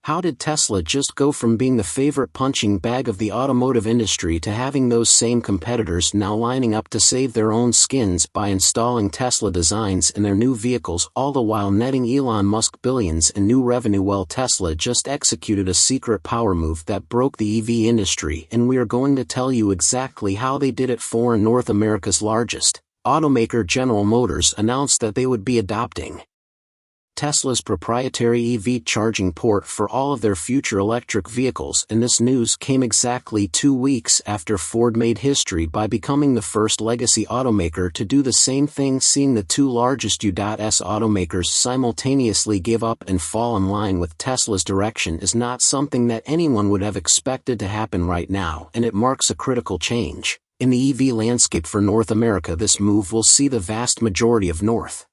How did Tesla just go from being the favorite punching bag of the automotive industry to having those same competitors now lining up to save their own skins by installing Tesla designs in their new vehicles, all the while netting Elon Musk billions in new revenue? Well, Tesla just executed a secret power move that broke the EV industry, and we are going to tell you exactly how they did it. For North America's largest automaker, General Motors, announced that they would be adopting Tesla's proprietary EV charging port for all of their future electric vehicles, and this news came exactly 2 weeks after Ford made history by becoming the first legacy automaker to do the same thing. Seeing the two largest U.S. automakers simultaneously give up and fall in line with Tesla's direction is not something that anyone would have expected to happen right now, and it marks a critical change in the EV landscape for North America. This move will see the vast majority of North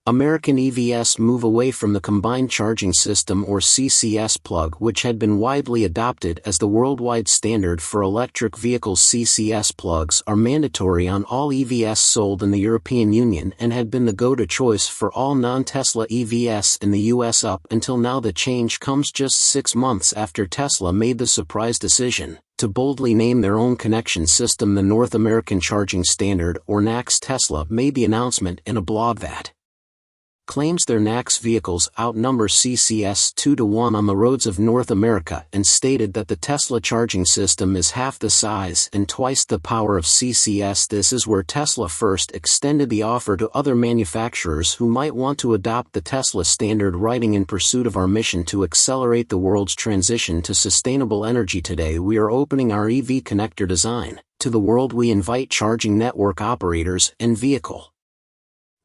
American EVs move away from the combined charging system, or CCS plug, which had been widely adopted as the worldwide standard for electric vehicles. CCS plugs are mandatory on all EVs sold in the European Union and had been the go-to choice for all non-Tesla EVs in the US up until now. The change comes just 6 months after Tesla made the surprise decision to boldly name their own connection system the North American Charging Standard, or NACS. Tesla made the announcement in a blog that claims their NACS vehicles outnumber CCS 2-to-1 on the roads of North America, and stated that the Tesla charging system is half the size and twice the power of CCS. This is where Tesla first extended the offer to other manufacturers who might want to adopt the Tesla standard, writing, "In pursuit of our mission to accelerate the world's transition to sustainable energy, today we are opening our EV connector design to the world. We invite charging network operators and vehicle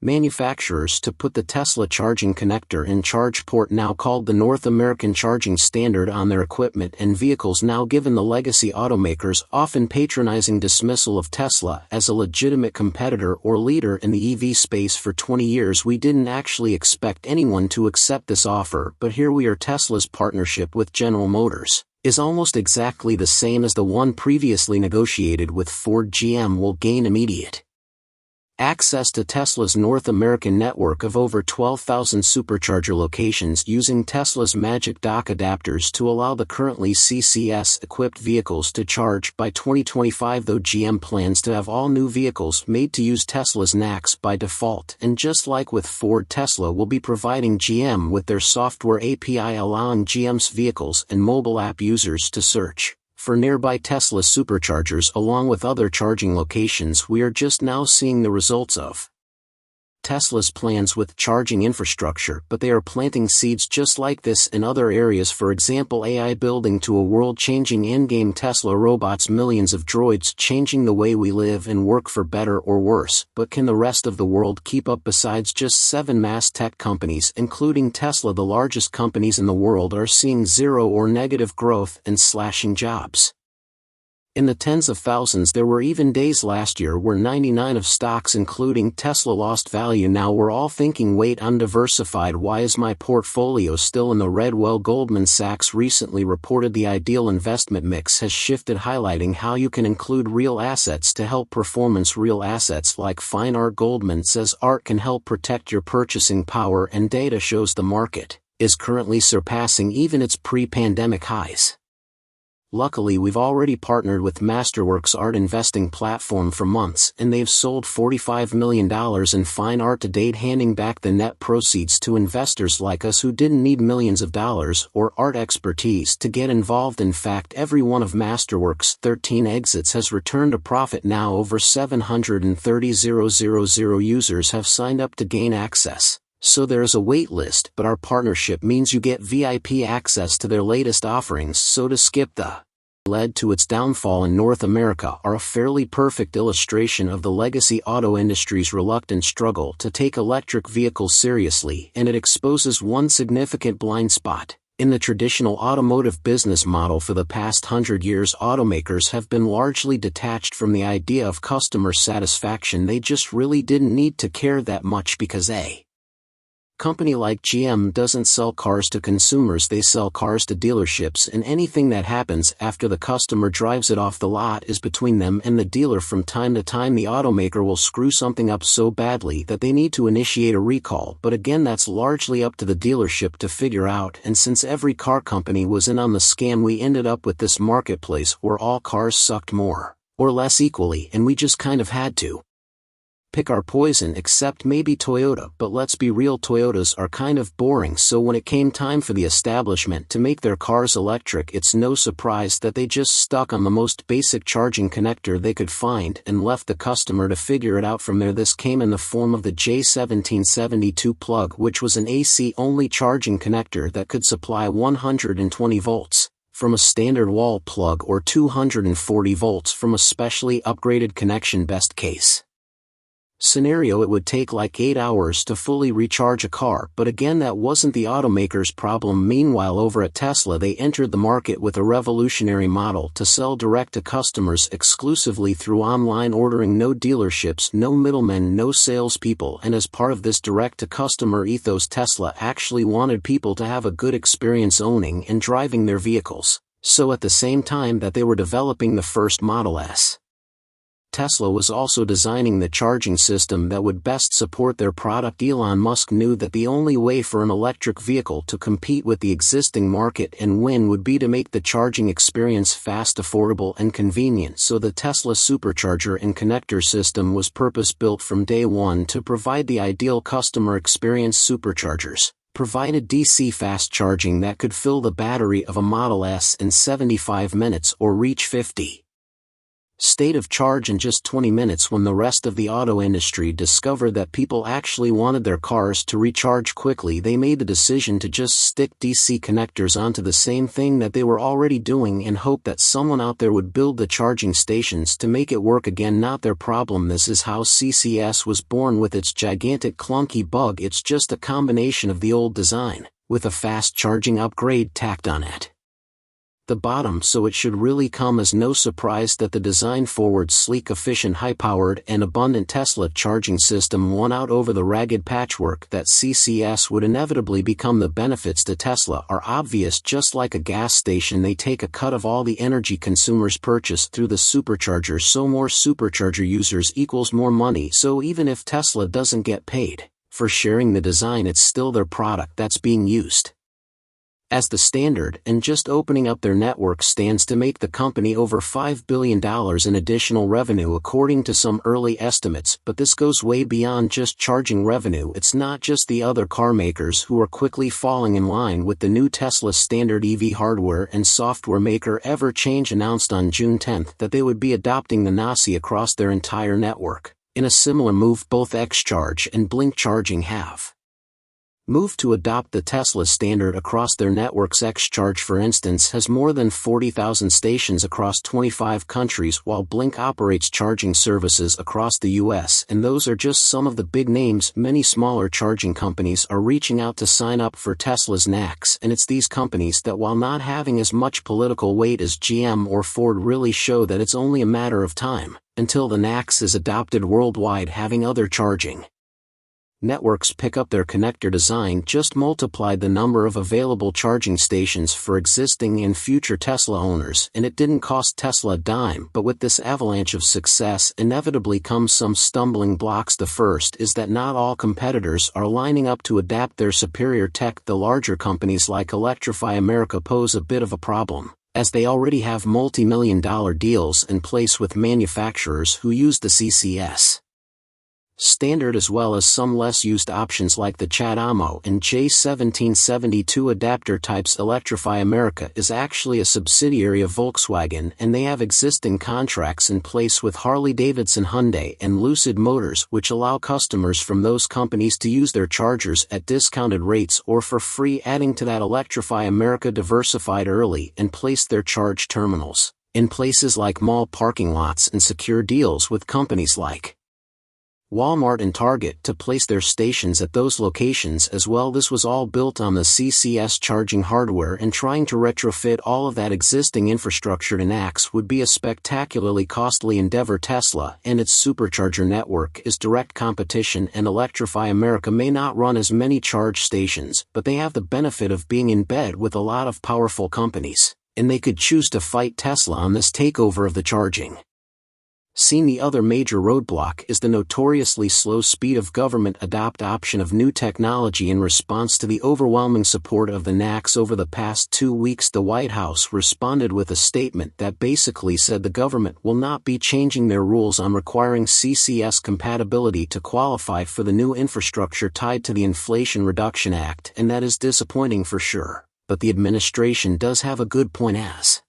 manufacturers to put the Tesla charging connector and charge port, now called the North American Charging Standard, on their equipment and vehicles now." Given the legacy automakers' often patronizing dismissal of Tesla as a legitimate competitor or leader in the EV space for 20 years, we didn't actually expect anyone to accept this offer, but here we are. Tesla's partnership with General Motors is almost exactly the same as the one previously negotiated with Ford. GM will gain immediate access to Tesla's North American network of over 12,000 supercharger locations using Tesla's Magic Dock adapters to allow the currently CCS-equipped vehicles to charge by 2025, though GM plans to have all new vehicles made to use Tesla's NACS by default. And just like with Ford, Tesla will be providing GM with their software API, allowing GM's vehicles and mobile app users to search for nearby Tesla superchargers along with other charging locations. We are just now seeing the results of Tesla's plans with charging infrastructure, but they are planting seeds just like this in other areas. For example, AI building to a world-changing endgame. Tesla robots, millions of droids changing the way we live and work for better or worse. But can the rest of the world keep up? Besides just 7 mass tech companies, including Tesla, the largest companies in the world are seeing zero or negative growth and slashing jobs in the tens of thousands. There were even days last year where 99 of stocks, including Tesla, lost value. Now we're all thinking, wait, undiversified, why is my portfolio still in the red? Well, Goldman Sachs recently reported the ideal investment mix has shifted, highlighting how you can include real assets to help performance. Real assets like fine art. Goldman says art can help protect your purchasing power, and data shows the market is currently surpassing even its pre-pandemic highs. Luckily, we've already partnered with Masterworks art investing platform for months, and they've sold $45 million in fine art to date, handing back the net proceeds to investors like us who didn't need millions of dollars or art expertise to get involved. In fact, every one of Masterworks' 13 exits has returned a profit. Now over 730,000 users have signed up to gain access. So there's a wait list, but our partnership means you get VIP access to their latest offerings. So to skip the led to its downfall in North America are a fairly perfect illustration of the legacy auto industry's reluctant struggle to take electric vehicles seriously, and it exposes one significant blind spot. In the traditional automotive business model for the past 100 years, automakers have been largely detached from the idea of customer satisfaction. They just really didn't need to care that much because company like GM doesn't sell cars to consumers, they sell cars to dealerships, and anything that happens after the customer drives it off the lot is between them and the dealer. From time to time the automaker will screw something up so badly that they need to initiate a recall, but again that's largely up to the dealership to figure out, and since every car company was in on the scam, we ended up with this marketplace where all cars sucked more or less equally, and we just kind of had to pick our poison, except maybe Toyota. But let's be real, Toyotas are kind of boring, so when it came time for the establishment to make their cars electric, it's no surprise that they just stuck on the most basic charging connector they could find and left the customer to figure it out from there. This came in the form of the J1772 plug, which was an AC-only charging connector that could supply 120 volts from a standard wall plug or 240 volts from a specially upgraded connection. Best case scenario, it would take like 8 hours to fully recharge a car, but again that wasn't the automaker's problem. Meanwhile, over at Tesla, they entered the market with a revolutionary model to sell direct to customers exclusively through online ordering. No dealerships, no middlemen, no salespeople, and as part of this direct to customer ethos, Tesla actually wanted people to have a good experience owning and driving their vehicles. So at the same time that they were developing the first Model S, Tesla was also designing the charging system that would best support their product. Elon Musk knew that the only way for an electric vehicle to compete with the existing market and win would be to make the charging experience fast, affordable, and convenient. So the Tesla supercharger and connector system was purpose-built from day one to provide the ideal customer experience. Superchargers provided DC fast charging that could fill the battery of a Model S in 75 minutes or reach 50 state of charge in just 20 minutes. When the rest of the auto industry discovered that people actually wanted their cars to recharge quickly, they made the decision to just stick DC connectors onto the same thing that they were already doing and hope that someone out there would build the charging stations to make it work. Again, not their problem. This is how CCS was born with its gigantic clunky bug. It's just a combination of the old design with a fast charging upgrade tacked on at the bottom, so it should really come as no surprise that the design-forward, sleek, efficient, high-powered, and abundant Tesla charging system won out over the ragged patchwork that CCS would inevitably become. The benefits to Tesla are obvious. Just like a gas station, they take a cut of all the energy consumers purchase through the supercharger, so more supercharger users equals more money. So even if Tesla doesn't get paid for sharing the design, it's still their product that's being used as the standard, and just opening up their network stands to make the company over $5 billion in additional revenue according to some early estimates. But this goes way beyond just charging revenue. It's not just the other car makers who are quickly falling in line with the new Tesla standard. EV hardware and software maker Everchange announced on June 10 that they would be adopting the NASI across their entire network. In a similar move, both XCharge and Blink Charging have moved to adopt the Tesla standard across their networks. XCharge, for instance, has more than 40,000 stations across 25 countries, while Blink operates charging services across the US, and those are just some of the big names. Many smaller charging companies are reaching out to sign up for Tesla's NACS, and it's these companies that, while not having as much political weight as GM or Ford, really show that it's only a matter of time until the NACS is adopted worldwide. Having other charging networks pick up their connector design just multiplied the number of available charging stations for existing and future Tesla owners, and it didn't cost Tesla a dime. But with this avalanche of success inevitably comes some stumbling blocks. The first is that not all competitors are lining up to adapt their superior tech. The larger companies like Electrify America pose a bit of a problem, as they already have multi-million-dollar deals in place with manufacturers who use the CCS standard, as well as some less used options like the CHAdeMO and J1772 adapter types. Electrify America is actually a subsidiary of Volkswagen, and they have existing contracts in place with Harley-Davidson, Hyundai, and Lucid Motors, which allow customers from those companies to use their chargers at discounted rates or for free. Adding to that, Electrify America diversified early and placed their charge terminals in places like mall parking lots and secure deals with companies like Walmart and Target to place their stations at those locations as well. This was all built on the CCS charging hardware, and trying to retrofit all of that existing infrastructure to NACS would be a spectacularly costly endeavor. Tesla and its supercharger network is direct competition, and Electrify America may not run as many charge stations, but they have the benefit of being in bed with a lot of powerful companies, and they could choose to fight Tesla on this takeover of the charging. The other major roadblock is the notoriously slow speed of government adoption of new technology. In response to the overwhelming support of the NACS over the past 2 weeks, the White House responded with a statement that basically said the government will not be changing their rules on requiring CCS compatibility to qualify for the new infrastructure tied to the Inflation Reduction Act, and that is disappointing for sure, but the administration does have a good point as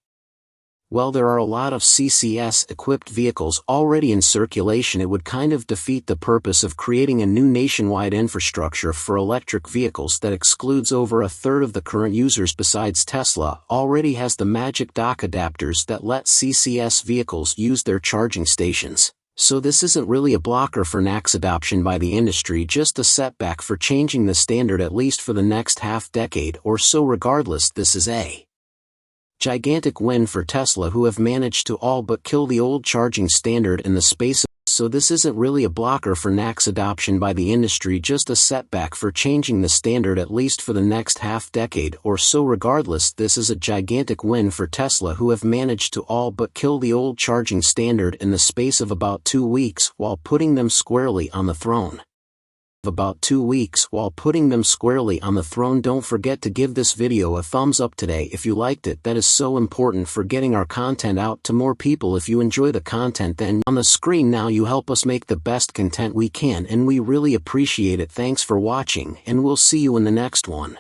well. There are a lot of CCS-equipped vehicles already in circulation. It would kind of defeat the purpose of creating a new nationwide infrastructure for electric vehicles that excludes over a third of the current users. Besides, Tesla already has the magic dock adapters that let CCS vehicles use their charging stations. So this isn't really a blocker for NACS adoption by the industry, just a setback for changing the standard at least for the next half-decade or so. Regardless, this is a gigantic win for Tesla, who have managed to all but kill the old charging standard in the space. So this isn't really a blocker for NACS adoption by the industry, just a setback for changing the standard at least for the next half-decade or so. Regardless, this is a gigantic win for Tesla, who have managed to all but kill the old charging standard in the space of about 2 weeks while putting them squarely on the throne. Don't forget to give this video a thumbs up today if you liked it. That is so important for getting our content out to more people. If you enjoy the content, then on the screen now, you help us make the best content we can, and we really appreciate it. Thanks for watching, and we'll see you in the next one.